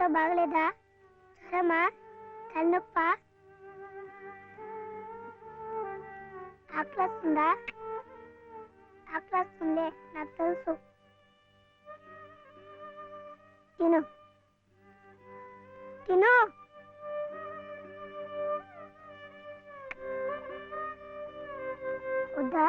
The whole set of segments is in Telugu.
ఒంట్లో బాగలేదా? జ్వరమా? తలనొప్పా? ఆకలిస్తుందా? ఆకలిస్తుందే, నాకు తెలుసు. తిను తిను. వద్దా?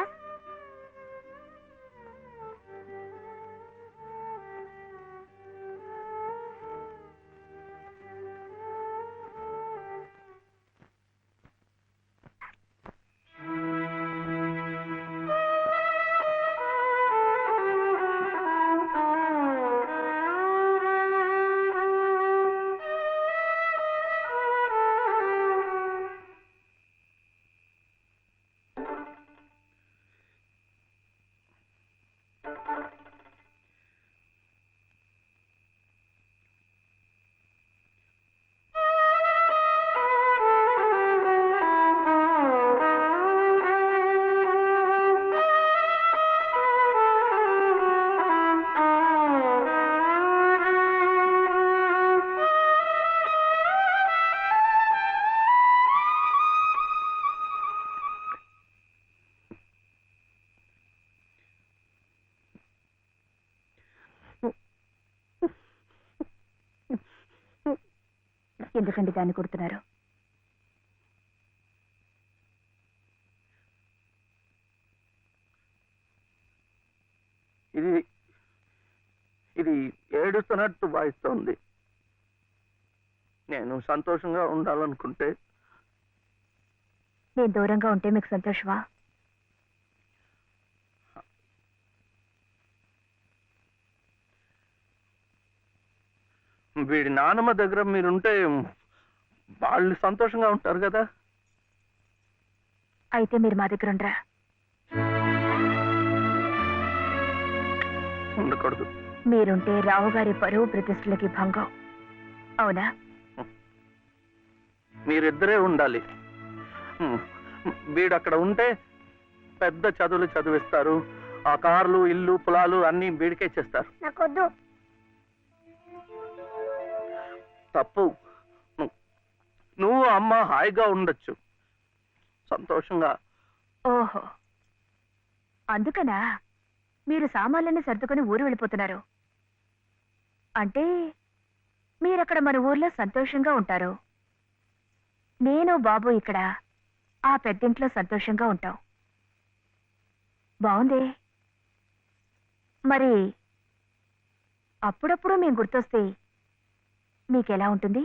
ఎందుకండి దాన్ని కొడుతున్నారు? ఇది ఇది ఏడుస్తున్నట్టు భావిస్తోంది. నేను సంతోషంగా ఉండాలనుకుంటే నేను దూరంగా ఉంటే మీకు సంతోషమా? వీడి నానమ్మ దగ్గర మీరుంటే వాళ్ళు సంతోషంగా ఉంటారు కదా. అయితే మీరు మా దగ్గర ఉండరా? ఉండకూడదు. మీరుంటే రావుగారి పరువు ప్రతిష్టలకి భంగం. అవునా? మీరిద్దరే ఉండాలి. వీడు అక్కడ ఉంటే పెద్ద చదువులు చదివిస్తారు. ఆ కార్లు, ఇల్లు, పొలాలు అన్ని వీడికే చేస్తారు. నాకొద్దు. తప్పు. నువ్వు అమ్మ హాయిగా ఉండొచ్చు, సంతోషంగా. ఓహో, అందుకనా మీరు సామాన్లన్నీ సర్దుకొని ఊరు వెళ్ళిపోతున్నారు? అంటే మీరక్కడ మన ఊర్లో సంతోషంగా ఉంటారు, నేను బాబు ఇక్కడ ఆ పెద్దింట్లో సంతోషంగా ఉంటాం. బాగుంది. మరి అప్పుడప్పుడు మేము గుర్తొస్తే మీకెలా ఉంటుంది?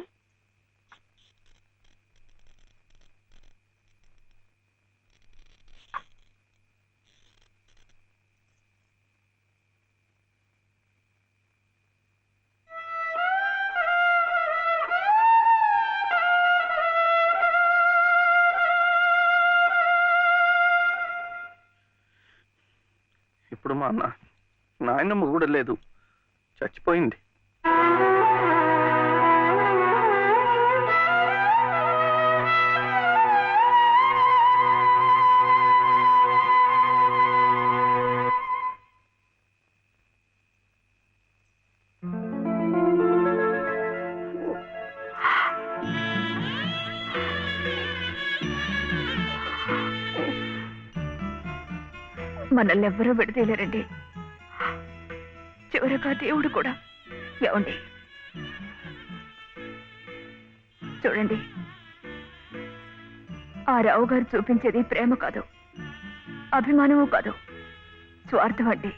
ఇప్పుడు మా నాయనమ్మ కూడా లేదు, చచ్చిపోయింది. మనల్ని ఎవ్వరూ విడదీయలేరండి, చివరగా దేవుడు కూడా. ఏమండి చూడండి, ఆ రావు గారు చూపించేది ప్రేమ కాదు, అభిమానము కాదు, స్వార్థం అండి.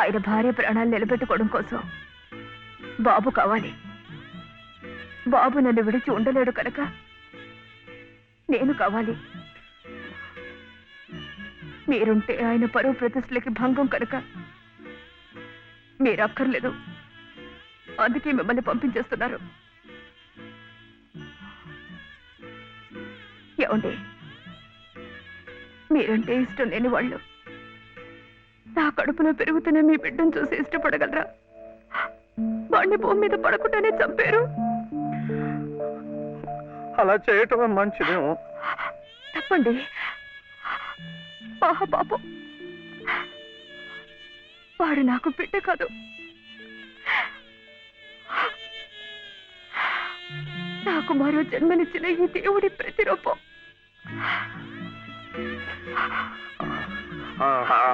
ఆయన భార్య ప్రాణాలు నిలబెట్టుకోవడం కోసం బాబు కావాలి. బాబు నన్ను విడిచి ఉండలేడు కనుక నేను కావాలి. మీరుంటే ఆయన పరువు ప్రతిష్టలకి భంగం కనుక మీరు అక్కర్లేదు, అందుకే మిమ్మల్ని పంపించేస్తున్నారు. ఏమండి, మీరంటే ఇష్టం లేని వాళ్ళు నా కడుపులో పెరుగుతున్న మీ బిడ్డను చూసి ఇష్టపడగలరా? వాడిని భూమి మీద పడకుండానే చంపారు. అలా చేయటం మంచిదేమో. తప్పండి. పాపం, వాడు నాకు బిడ్డ కాదు, నాకు మరో జన్మనిచ్చిన ఈ దేవుడి ప్రతిరూపం.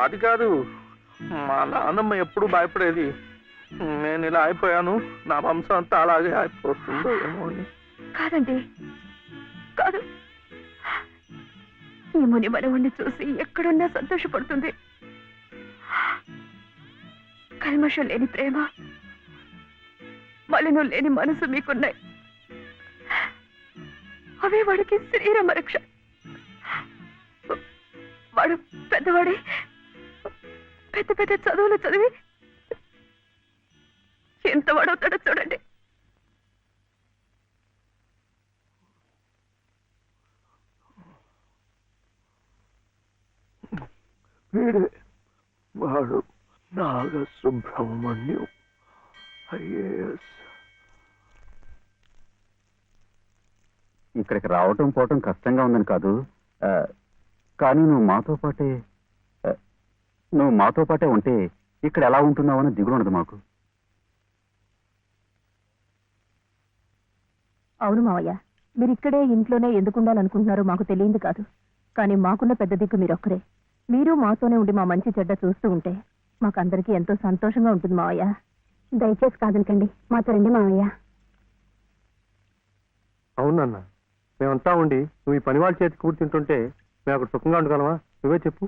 అది కాదు, మా నాన్నమ్మ ఎప్పుడు భయపడేది నేను ఇలా అయిపోయాను, నా వంశం అంతా అలాగే అయిపోతుందో ఏమో అని. కాదండి, కాదు. ఈ ముని మనవుణ్ణి చూసి ఎక్కడున్నా సంతోషపడుతుంది. కల్మషం లేని ప్రేమ, మలినం లేని మనసు మీకున్నాయి. అవే వాడికి శ్రీరామ రక్ష. వాడు పెద్దవాడి పెద్ద పెద్ద చదువులు చదివి ఎంత వాడవుతాడో చూడండి. వాడు నాగసుబ్రహ్మణ్యం ఐఏఎస్. ఇక్కడికి రావటం పోవటం కష్టంగా ఉందని కాదు, కానీ నువ్వు మాతో పాటే ఉంటే ఇక్కడ ఎలా ఉంటున్నావు అని దిగులు ఉండదు మాకు. అవును మావయ్య, మీరు ఇక్కడే ఇంట్లోనే ఎందుకు ఉండాలనుకుంటున్నారో మాకు తెలియదు కాదు. కానీ మాకున్న పెద్ద దిక్కు మీరొక్కరే. మీరు మాతోనే ఉండి మా మంచి చెడ్డ చూస్తూ ఉంటే మాకందరికీ ఎంతో సంతోషంగా ఉంటుంది మావయ్య. దయచేసి కాదనకండి, మాతో రండి మావయ్య. అవునన్న, మేమంతా ఉండి నువ్వు ఈ పని వాళ్ళ చేతి కూర్చుంటుంటే మేము అక్కడ సుఖంగా ఉండగలమా? నువ్వే చెప్పు.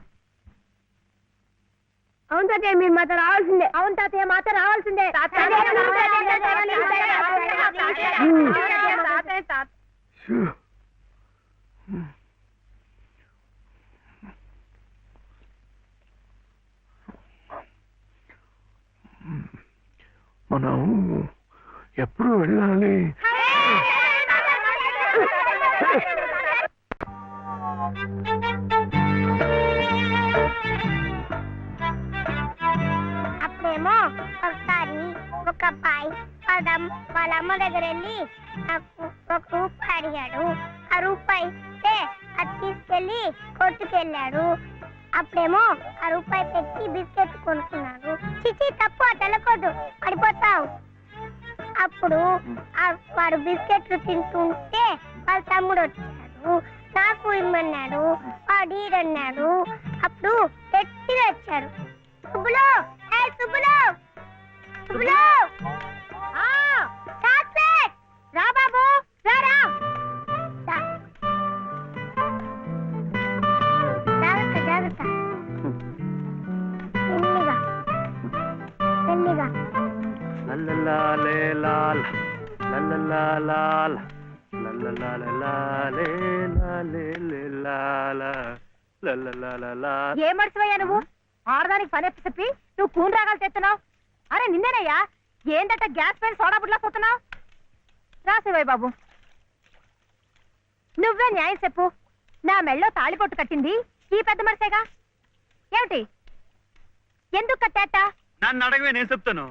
అవును తాతయ్య, మీరు మాతో రావాల్సిందే. అవును తాతయ్య, మాతో రావాల్సిందే. మనం ఎప్పుడు వెళ్ళాలి? అప్పుడేమో ఒకసారి ఒక అబ్బాయి వాళ్ళ అమ్మ దగ్గర వెళ్ళి నాకు ఒక రూపాయి అడిగాడు. ఆ రూపాయి ఇస్తే అది తీసుకెళ్లి కొట్టుకెళ్ళాడు. అప్పుడేమో ఆ రూపాయి పెట్టి బిస్కెట్ కొనుక్కున్నాడు. చిచి, తప్పు, తెలకొద్దు, పడిపోతావు. అప్పుడు వాడు బిస్కెట్లు తింటుంటే వాళ్ళ తమ్ముడు వచ్చాడు, నాకు ఇమ్మన్నాడు. వాడు ఈడన్నాడు. అప్పుడు గట్టిగా వచ్చాడు, సుబ్బులు, సుబ్బులు, సుబ్బులు, చాక్లెట్ రా బాబు, రారా. జాగ్రత్త జాగ్రత్త, మెల్లిగా మెల్లిగా. ఏ మర్చిపోయా నువ్వు? ఆడదానికి పని చెప్పి నువ్వు కూని రాగాలు తెస్తున్నావు. అరే నిన్నేనయ్యా, ఏంటంటే గ్యాస్ పైన సోడా బుడ్లా పోతున్నావు. రాసేవాయి బాబు, నువ్వే న్యాయం చెప్పు. నా మెళ్ళో తాళిపొట్టు కట్టింది ఈ పెద్ద మనిషేగా. ఏమిటి, ఎందుకు కట్టాట? నన్ను అడగవే, నేను చెప్తాను.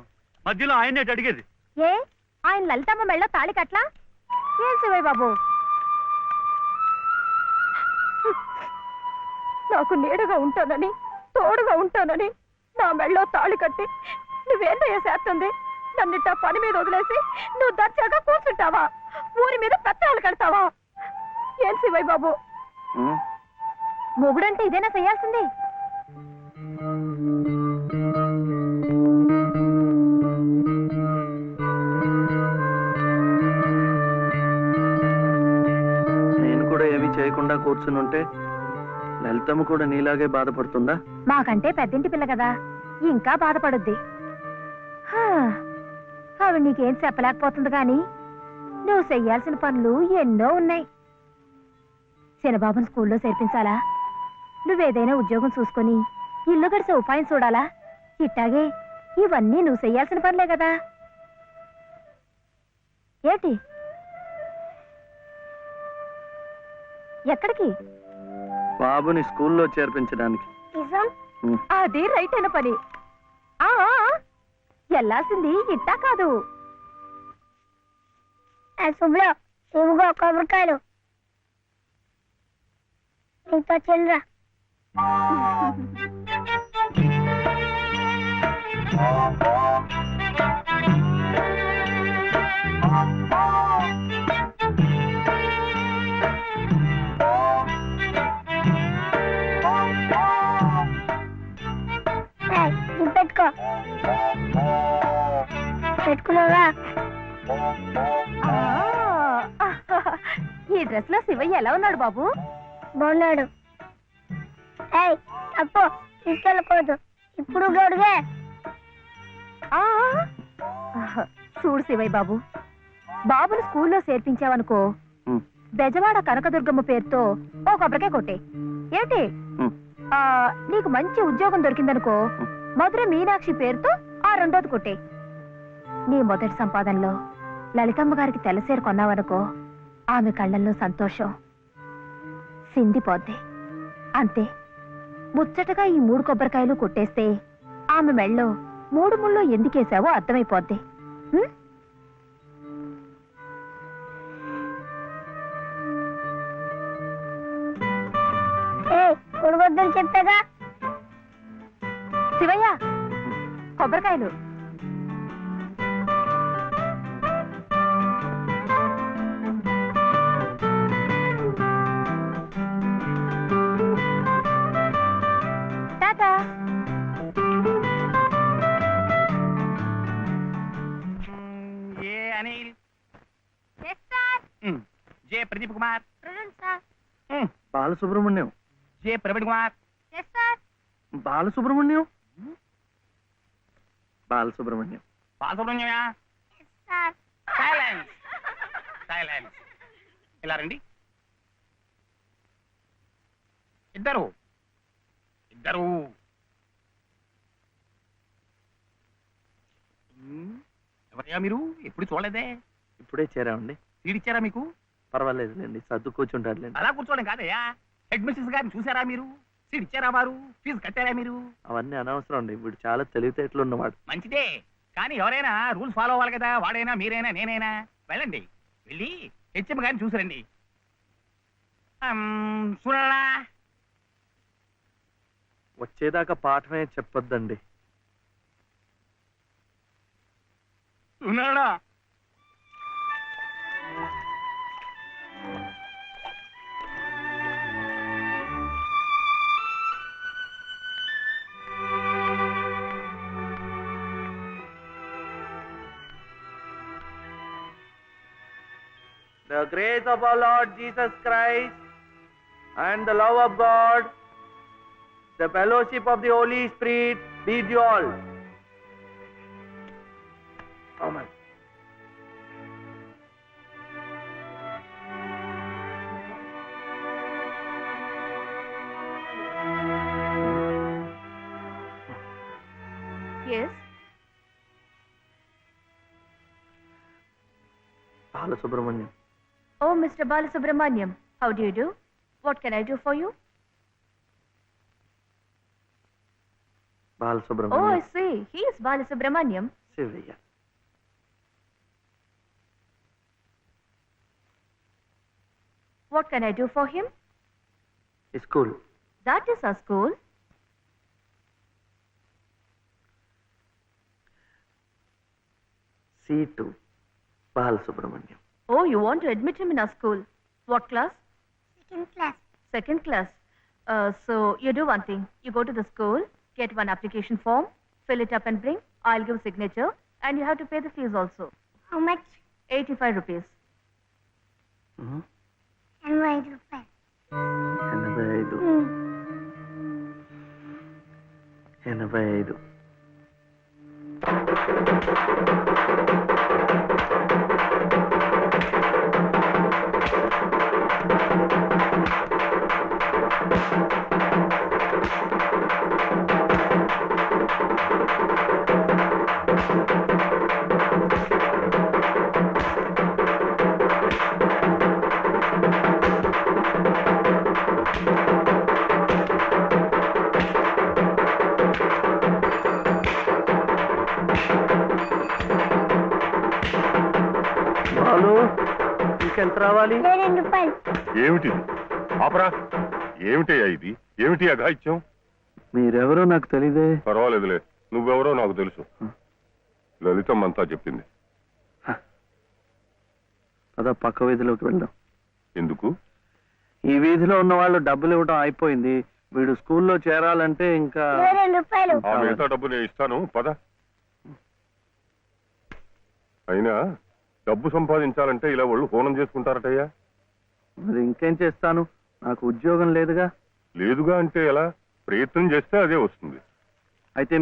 మధ్యలో ఆయన అడిగేది ఏ, ఆయన లలితమ్మ మెళ్ళో తాళి కట్లా? ఏం శివయ్య బాబు, నాకు నీడగా ఉంటానని, తోడుగా ఉంటానని నా మెళ్ళో తాళి కట్టి నువ్వేందయ్యా చేస్తుంది? నన్నిట్ట పని మీద వదిలేసి నువ్వు దర్జాగా కూర్చుంటావా? ఊరి మీద పెత్తనాలు కడతావా? ఏం శివయ్య బాబు, మొగుడంటే ఇదేనా చెయ్యాల్సింది? నేను కూడా ఏమీ చేయకుండా కూర్చునుంటే లలితమ్మ కూడా నీలాగే బాధపడుతుందా? మాకంటే పెద్దింటి పిల్ల కదా, ఇంకా బాధపడుద్ది. ఆవిడ నీకేం చెప్పలేకపోతుంది గాని నువ్వు చెయ్యాల్సిన పనులు ఎన్నో ఉన్నాయి. చిన్నబాబుని స్కూల్లో చేర్పించాలా? నువ్వేదైనా ఉద్యోగం చూసుకొని ఇల్లు గడిసే ఉపాయం చూడాలా? ఇట్టాగే ఇవన్నీ నువ్వు చెయ్యాల్సిన పనులే కదా. ఏంటి, ఎక్కడికి? బాబుని స్కూల్లో చేర్పించడానికి. అది రైట్ అయిన పని. వెళ్ళాల్సింది ఇట్టా కాదు. శుభ్లో ఇవిగో కొబ్బరికాయలు, నీతో చెల్లరా. ఈ డ్రెస్ లో శివయ్య ఎలా ఉన్నాడు బాబు? బాగున్నాడు. ఏయ్ అప్పు తీసుకెళ్ళకూడదు, ఇప్పుడు గడుగే. ఆ, చూడు శివయ్య బాబు, బాబుని స్కూల్లో చేర్పించావనుకో, ఉమ్, బెజవాడ కనకదుర్గమ్మ పేరుతో ఓ కొబ్బరికాయ కొట్టే. ఏంటి? ఉమ్. నీకు మంచి ఉద్యోగం దొరికిందనుకో, మధుర మీనాక్షి పేరుతో ఆ రెండోది కొట్టే. నీ మొదటి సంపాదనలో లలితమ్మ గారికి తెల్లసేరు కొన్నావనుకో, ఆమె కళ్ళల్లో సంతోషం సిందిపోద్ది. అంతే, ముచ్చటగా ఈ 3 కొబ్బరికాయలు కొట్టేస్తే ఆమె మెళ్ళో 3 ముళ్ళు ఎందుకేసావో అర్థమైపోద్ది. ఉం? ఏయ్ కొడుకొద్దని చెప్పాగా. శివయ్య, కొబ్బరికాయలు. టాటా. ఏ అనిల్, జే ప్రదీప్ కుమార్, బాలసుబ్రహ్మణ్యం. జే ప్రవీణ్ కుమార్, బాలసుబ్రహ్మణ్యం. బాలసుబ్రహ్మణ్యం. బాలసుబ్రహ్మణ్యమా? Silence, silence. ఇలా రండి. ఇద్దరు ఇద్దరు. ఎవరయ్యా మీరు? ఎప్పుడు చూడలేదే. ఇప్పుడే చేరామండి. సీడిచ్చారా మీకు? పర్వాలేదులేండి, సర్దు కూర్చుంటారులేండి. అలా కూర్చోవడం కాదయ్యా. హెడ్ మిస్సెస్ గారిని చూసారా మీరు? సీడిచ్చారా వారు? ఫీజు కట్టారా మీరు? అవన్నీ అనవసరం అండి, వీడు చాలా తెలివితేటలు ఉన్నవాడు. మంచిదే, కానీ ఎవరైనా రూల్స్ ఫాలో అవ్వాలి కదా. వాడైనా మీరైనా నేనైనా. వెళ్ళండి, వెళ్ళి హెచ్ఎం గారిని చూసిరండి. చూడాలా? వచ్చేదాకా పాఠమే చెప్పొద్దండి. ఉన్నాడా? The grace of our Lord Jesus Christ and the love of God, the fellowship of the Holy Spirit be with you all. Amen. Yes. Balasubramaniam. Oh, Mr. Balasubramaniam, how do you do? What can I do for you? Balasubramaniam. Oh, I see. He is Balasubramaniam. Sivaya. What can I do for him? School. That is our school. C2. Balasubramaniam. Oh, you want to admit him in our school. What class? Second class. Second class. So you do one thing. You go to the school, get one application form, fill it up and bring. I'll give signature and you have to pay the fees also. How much? 85 rupees. And 5 rupees. 85. Balu, ఇంకెంత రావాలి? 2 రూపాయలు. ఏమిటిది? ఆపరా. ఏమిటయ్యా ఇది? ఏమిటి అఘాయిత్యం? మీరెవరో నాకు తెలీదే. పర్వాలేదులే, నువ్వెవరో నాకు తెలుసు. లలితమ్మంతా చెప్పింది. అదా పక్క వీధిలోకి వెళ్దాం. ఎందుకు? ఈ వీధిలో ఉన్న వాళ్ళు డబ్బులు ఇవ్వడం అయిపోయింది. వీడు స్కూల్లో చేరాలంటే ఇంకా 2 రూపాయలు. ఆ మిగతా డబ్బు నేను ఇస్తాను, పద. అయినా డబ్బు సంపాదించాలంటే ఇలా వాళ్ళు హోనం చేసుకుంటారటయ్యా. మరి ఇంకేం చేస్తాను, నాకు ఉద్యోగం లేదుగా. లేదుగా అంటే ఎలా? ప్రయత్నం చేస్తే అదే వస్తుంది. అయితే